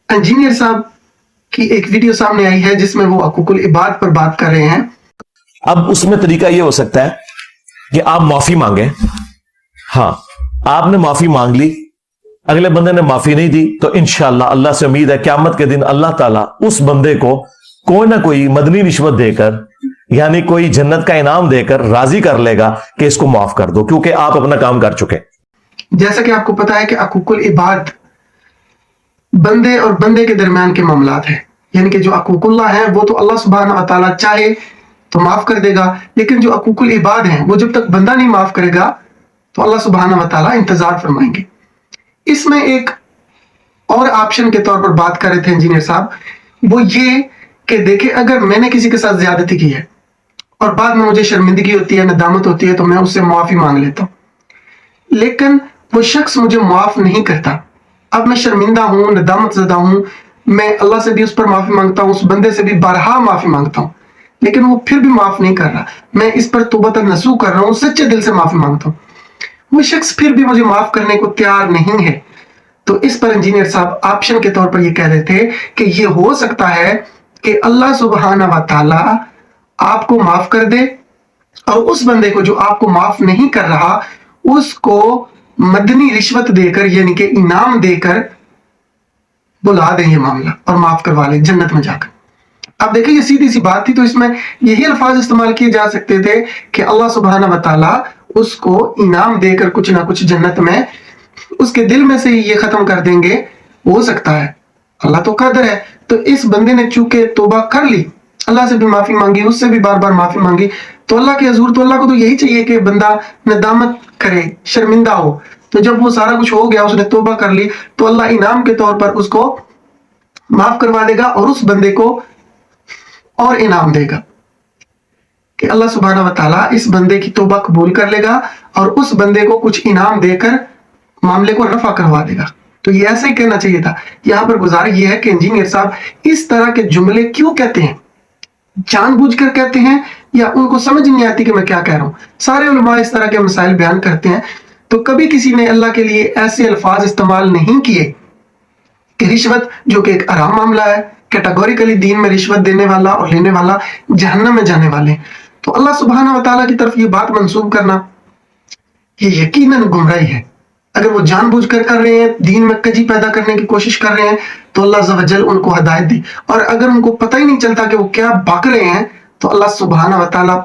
Engineer साहब की एक वीडियो सामने आई है जिसमें वो हकूकुल इबाद पर बात कर रहे हैं। अब उसमें तरीका ये हो सकता है कि आप माफी मांगे। हाँ, आपने माफी मांग ली, अगले बंदे ने माफी नहीं दी, तो इंशाअल्लाह अल्लाह से उम्मीद है क़यामत के दिन अल्लाह ताला उस बंदे को कोई ना कोई मदनी रिश्वत देकर, यानी कोई जन्नत का इनाम देकर राजी कर लेगा कि इसको माफ कर दो, क्योंकि आप अपना काम कर चुके। जैसा कि आपको पता है कि हकूकुल इबाद बंदे और बंदे के दरमियान के मामलात है, यानी कि जो हकूकुल्लाह है वो तो अल्लाह सुब्हानहू व तआला चाहे तो माफ कर देगा, लेकिन जो हकूकुल इबाद हैं वो जब तक बंदा नहीं माफ करेगा तो अल्लाह सुब्हानहू व तआला इंतजार फरमाएंगे। इसमें एक और ऑप्शन के तौर पर बात कर रहे थे इंजीनियर साहब, वो ये कि देखिए अगर मैंने किसी के साथ ज्यादती की है और बाद में मुझे शर्मिंदगी होती है, नदामत होती है, तो मैं उससे माफी मांग लेता हूं, लेकिन वो शख्स मुझे माफ नहीं करता। अब मैं शर्मिंदा हूं, नदामत ज़दा हूं, मैं अल्लाह से भी उस पर माफी मांगता हूं, उस बंदे से भी बारहा माफी मांगता हूं, लेकिन वो फिर भी माफ नहीं कर रहा। मैं इस पर तौबतन नसूह कर रहा हूं, सच्चे दिल से माफी मांगता हूं, वो शख्स फिर भी मुझे माफ करने को तैयार नहीं है। तो इस पर इंजीनियर साहब ऑप्शन के तौर पर ये कह रहे थे कि ये हो सकता है कि अल्लाह सुब्हानहू व तआला आपको माफ कर दे और उस बंदे को जो आपको माफ नहीं कर रहा उसको मदनी रिश्वत देकर, यानी कि इनाम देकर बुला दे ये मामला और माफ करवा ले जन्नत में जाकर। अब देखिए ये सीधी सी बात थी, तो इसमें यही अल्फाज इस्तेमाल किए जा सकते थे कि अल्लाह सुब्हानहू व तआला उसको इनाम देकर कुछ ना कुछ जन्नत में उसके दिल में से ही ये खत्म कर देंगे। हो सकता है, अल्लाह तो कादिर है। तो इस बंदे ने चूंकि तौबा कर ली, अल्लाह से भी माफी मांगी, उससे भी बार बार माफी मांगी, तो अल्लाह के हजूर तो अल्लाह को तो यही चाहिए कि बंदा नदामत करे, शर्मिंदा हो। तो जब वो सारा कुछ हो गया, उसने तौबा कर ली, तो अल्लाह इनाम के तौर पर उसको माफ करवा देगा और उस बंदे को और इनाम देगा कि अल्लाह सुब्हानहू व तआला इस बंदे की तौबा कबूल कर लेगा और उस बंदे को कुछ इनाम देकर मामले को रफा करवा देगा। तो ये ऐसा ही कहना चाहिए था। यहां पर गुजारिश ये है कि इंजीनियर साहब इस तरह के जुमले क्यों कहते हैं, जानबूझकर कहते हैं या उनको समझ नहीं आती कि मैं क्या कह रहा हूं। सारे उलमा इस तरह के मसाइल बयान करते हैं, तो कभी किसी ने अल्लाह के लिए ऐसे अल्फाज इस्तेमाल नहीं किए कि रिश्वत, जो कि एक हराम मामला है, कैटेगोरिकली दीन में रिश्वत देने वाला और लेने वाला जहन्नम में जाने वाले, तो अल्लाह सुब्हानहू व तआला की तरफ ये बात मंसूब करना ये यकीनन गुमराही है। अगर वो जानबूझकर कर रहे हैं, दीन में कजी पैदा करने की कोशिश कर रहे हैं, तो अल्लाह अज़्ज़ व जल उनको हिदायत दी, और अगर उनको पता ही नहीं चलता कि वो क्या बक रहे हैं, तो अल्लाह सुब्हानहू व तआला